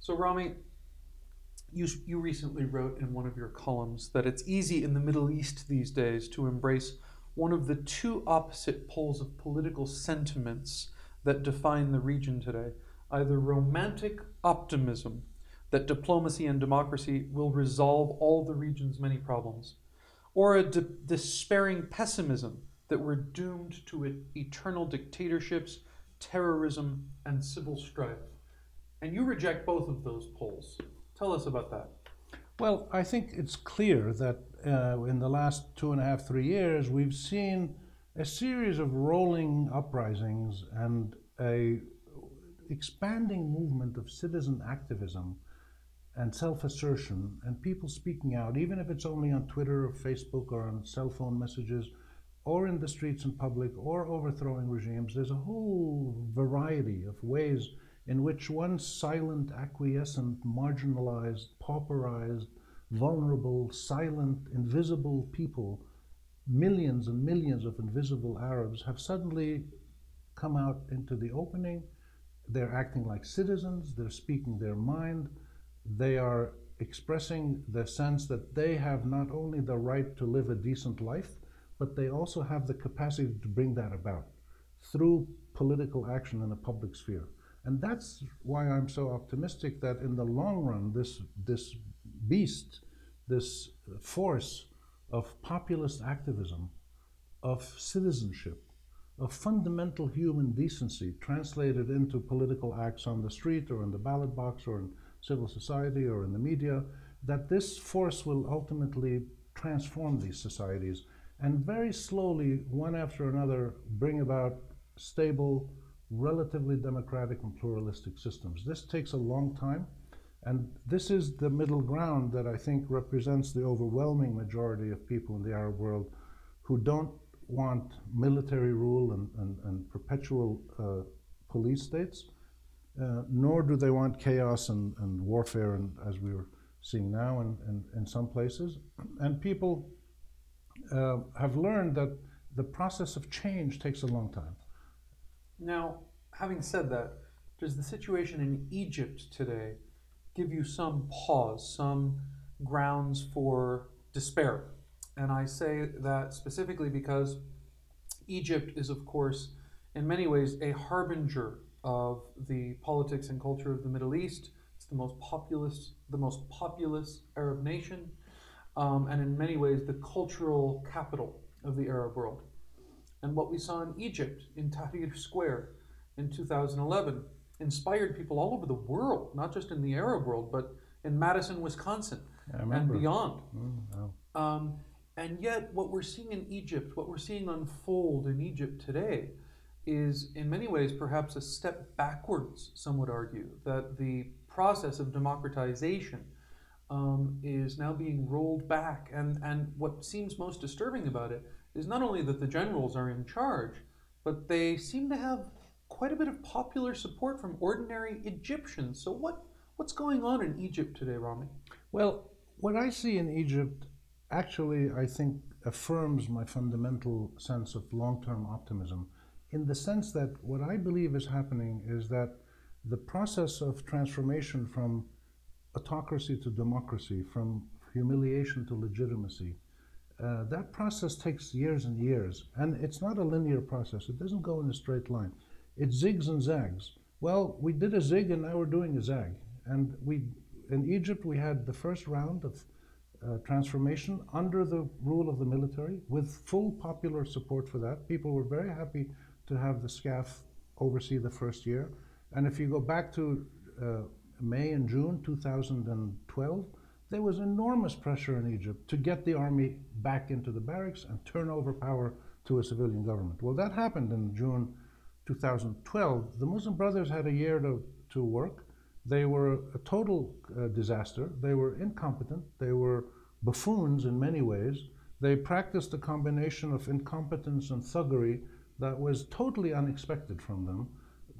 So, Rami, you recently wrote in one of your columns that it's easy in the Middle East these days to embrace one of the two opposite poles of political sentiments that define the region today, either romantic optimism that diplomacy and democracy will resolve all the region's many problems, or a despairing pessimism that we're doomed to eternal dictatorships, terrorism, and civil strife. And you reject both of those poles. Tell us about that. Well, I think it's clear that in the last 2.5, 3 years, we've seen a series of rolling uprisings and a expanding movement of citizen activism and self-assertion and people speaking out, even if it's only on Twitter or Facebook or on cell phone messages or in the streets in public or overthrowing regimes. There's a whole variety of ways in which once silent, acquiescent, marginalized, pauperized, vulnerable, silent, invisible people, millions and millions of invisible Arabs, have suddenly come out into the opening. They're acting like citizens, they're speaking their mind, they are expressing the sense that they have not only the right to live a decent life, but they also have the capacity to bring that about through political action in a public sphere. And that's why I'm so optimistic that in the long run, this beast, this force of populist activism, of citizenship, of fundamental human decency translated into political acts on the street or in the ballot box or in civil society or in the media, that this force will ultimately transform these societies and very slowly, one after another, bring about stable, relatively democratic and pluralistic systems. This takes a long time, and this is the middle ground that I think represents the overwhelming majority of people in the Arab world who don't want military rule and perpetual police states, nor do they want chaos and warfare, and as we were seeing now in some places. And people have learned that the process of change takes a long time. Now, having said that, does the situation in Egypt today give you some pause, some grounds for despair? And I say that specifically because Egypt is, of course, in many ways a harbinger of the politics and culture of the Middle East. It's the most populous Arab nation, and in many ways the cultural capital of the Arab world. And what we saw in Egypt, in Tahrir Square in 2011, inspired people all over the world, not just in the Arab world, but in Madison, Wisconsin, and beyond. And yet, what we're seeing in Egypt, what we're seeing unfold in Egypt today, is in many ways perhaps a step backwards, some would argue, that the process of democratization is now being rolled back. And what seems most disturbing about it is not only that the generals are in charge, but they seem to have quite a bit of popular support from ordinary Egyptians. So what's going on in Egypt today, Rami? Well, what I see in Egypt actually, I think, affirms my fundamental sense of long-term optimism, in the sense that what I believe is happening is that the process of transformation from autocracy to democracy, from humiliation to legitimacy, that process takes years and years, and it's not a linear process. It doesn't go in a straight line. It zigs and zags. Well, we did a zig and now we're doing a zag. And in Egypt, we had the first round of transformation under the rule of the military with full popular support for that. People were very happy to have the SCAF oversee the first year. And if you go back to May and June 2012, there was enormous pressure in Egypt to get the army back into the barracks and turn over power to a civilian government. Well, that happened in June 2012. The Muslim Brothers had a year to work. They were a total disaster. They were incompetent. They were buffoons in many ways. They practiced a combination of incompetence and thuggery that was totally unexpected from them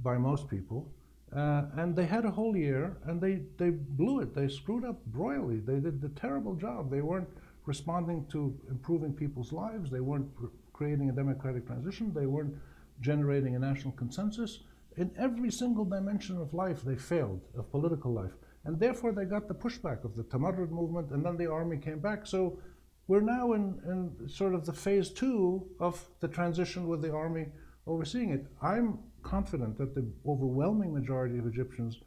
by most people. And they had a whole year, and they blew it. They screwed up royally. They did a terrible job. They weren't responding to improving people's lives. They weren't creating a democratic transition. They weren't generating a national consensus. In every single dimension of life, they failed, of political life. and therefore they got the pushback of the Tamarrud movement, and then the army came back. So we're now in sort of the phase 2 of the transition with the army overseeing it. I'm confident that the overwhelming majority of Egyptians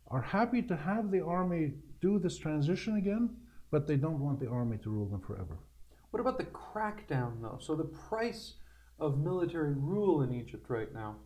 are happy to have the army do this transition again, but they don't want the army to rule them forever. What about the crackdown, though? So the price of military rule in Egypt right now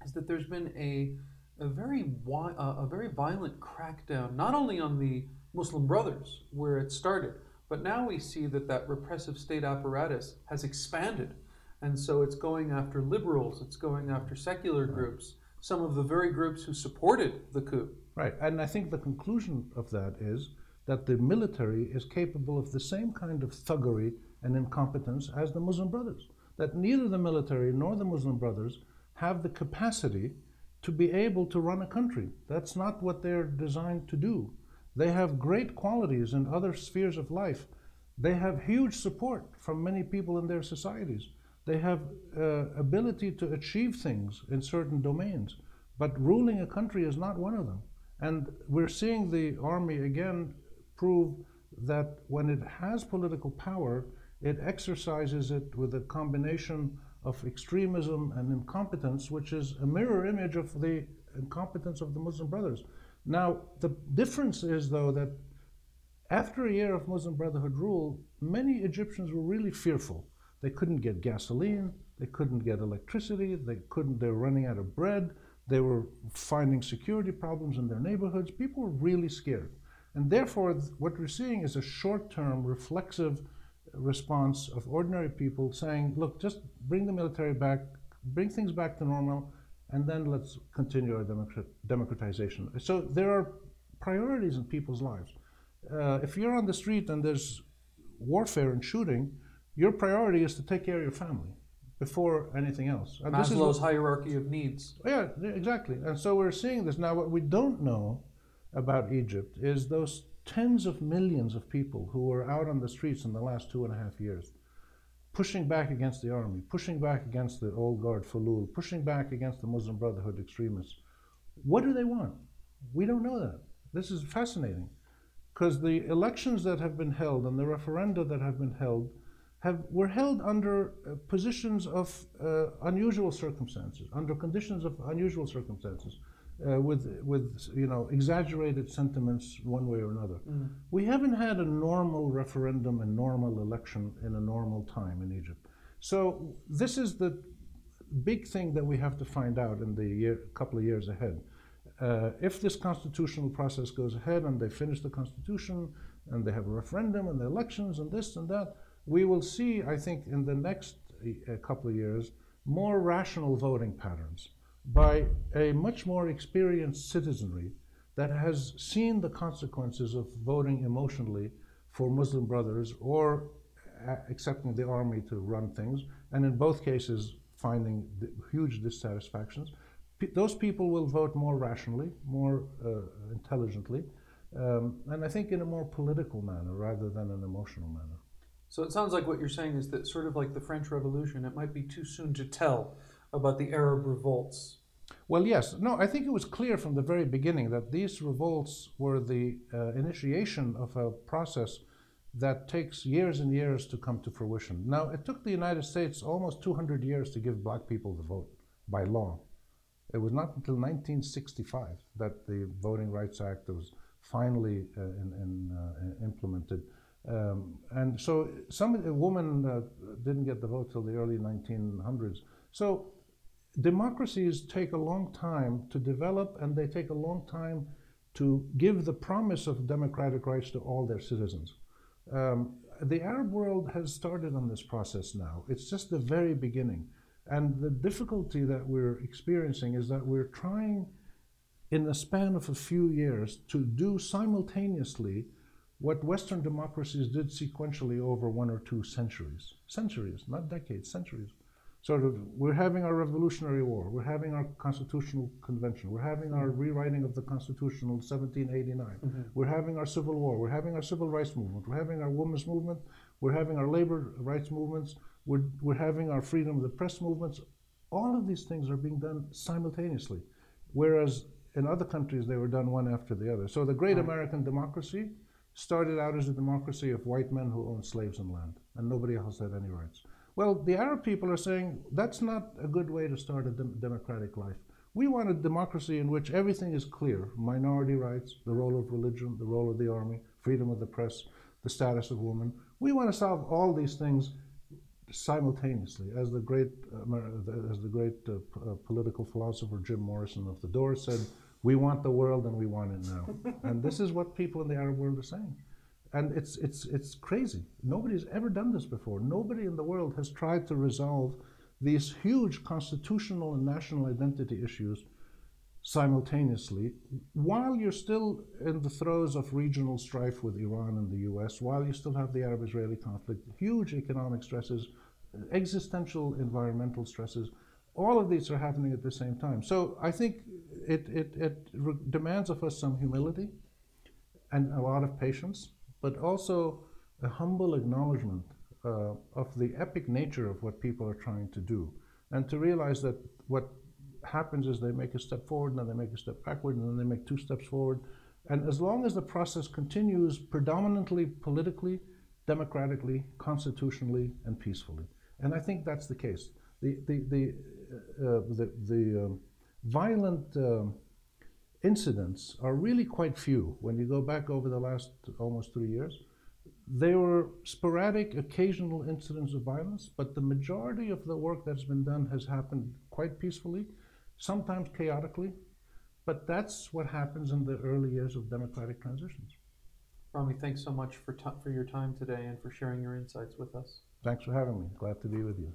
is that there's been a very violent crackdown, not only on the Muslim Brothers, where it started, but now we see that repressive state apparatus has expanded. And so it's going after liberals, it's going after secular groups, some of the very groups who supported the coup. Right, and I think the conclusion of that is that the military is capable of the same kind of thuggery and incompetence as the Muslim Brothers. That neither the military nor the Muslim Brothers have the capacity to be able to run a country. That's not what they're designed to do. They have great qualities in other spheres of life. They have huge support from many people in their societies. They have ability to achieve things in certain domains, but ruling a country is not one of them. And we're seeing the army again prove that when it has political power, it exercises it with a combination of extremism and incompetence, which is a mirror image of the incompetence of the Muslim Brothers. Now, the difference is, though, that after a year of Muslim Brotherhood rule, many Egyptians were really fearful. They couldn't get gasoline, they couldn't get electricity, they were running out of bread, they were finding security problems in their neighborhoods. People were really scared. And therefore, what we're seeing is a short-term, reflexive response of ordinary people saying, look, just bring the military back, bring things back to normal, and then let's continue our democratization. So there are priorities in people's lives. If you're on the street and there's warfare and shooting, your priority is to take care of your family before anything else. And Maslow's hierarchy of needs. Yeah, exactly. And so we're seeing this. Now, what we don't know about Egypt is those tens of millions of people who were out on the streets in the last 2.5 years, pushing back against the army, pushing back against the old guard Fulul, pushing back against the Muslim Brotherhood extremists. What do they want? We don't know that. This is fascinating, because the elections that have been held and the referenda that have been held were held under positions of unusual circumstances, under conditions of unusual circumstances, with exaggerated sentiments one way or another. We haven't had a normal referendum and normal election in a normal time in Egypt. So this is the big thing that we have to find out in the couple of years ahead. If this constitutional process goes ahead and they finish the constitution and they have a referendum and the elections and this and that, we will see, I think, in the next couple of years, more rational voting patterns by a much more experienced citizenry that has seen the consequences of voting emotionally for Muslim Brothers or accepting the army to run things, and in both cases finding huge dissatisfactions. Those people will vote more rationally, more intelligently, and I think in a more political manner rather than an emotional manner. So it sounds like what you're saying is that, sort of like the French Revolution, it might be too soon to tell about the Arab revolts. Well, yes. No, I think it was clear from the very beginning that these revolts were the initiation of a process that takes years and years to come to fruition. Now, it took the United States almost 200 years to give black people the vote by law. It was not until 1965 that the Voting Rights Act was finally implemented. And so a woman didn't get the vote till the early 1900s. So democracies take a long time to develop, and they take a long time to give the promise of democratic rights to all their citizens. The Arab world has started on this process now. It's just the very beginning. And the difficulty that we're experiencing is that we're trying, in the span of a few years, to do simultaneously what Western democracies did sequentially over 1 or 2 centuries. Centuries, not decades, centuries. Sort of, we're having our Revolutionary War, we're having our Constitutional Convention, we're having our rewriting of the Constitution in 1789, we're having our Civil War, we're having our Civil Rights Movement, we're having our Women's Movement, we're having our Labor Rights Movements, we're having our Freedom of the Press movements. All of these things are being done simultaneously. Whereas in other countries, they were done one after the other. So the great Right. American democracy started out as a democracy of white men who owned slaves and land, and nobody else had any rights. Well, the Arab people are saying that's not a good way to start a democratic life. We want a democracy in which everything is clear: minority rights, the role of religion, the role of the army, freedom of the press, the status of women. We want to solve all these things simultaneously, as the great political philosopher Jim Morrison of the Doors said, "We want the world and we want it now." And this is what people in the Arab world are saying. And it's crazy. Nobody's ever done this before. Nobody in the world has tried to resolve these huge constitutional and national identity issues simultaneously, while you're still in the throes of regional strife with Iran and the US, while you still have the Arab-Israeli conflict, huge economic stresses, existential environmental stresses. All of these are happening at the same time. So I think it demands of us some humility and a lot of patience, but also a humble acknowledgement of the epic nature of what people are trying to do, and to realize that what happens is they make a step forward, and then they make a step backward, and then they make two steps forward. And as long as the process continues predominantly politically, democratically, constitutionally, and peacefully, and I think that's the case. The violent incidents are really quite few. When you go back over the last almost 3 years, they were sporadic, occasional incidents of violence, but the majority of the work that's been done has happened quite peacefully, sometimes chaotically, but that's what happens in the early years of democratic transitions. Rami, thanks so much for your time today and for sharing your insights with us. Thanks for having me. Glad to be with you.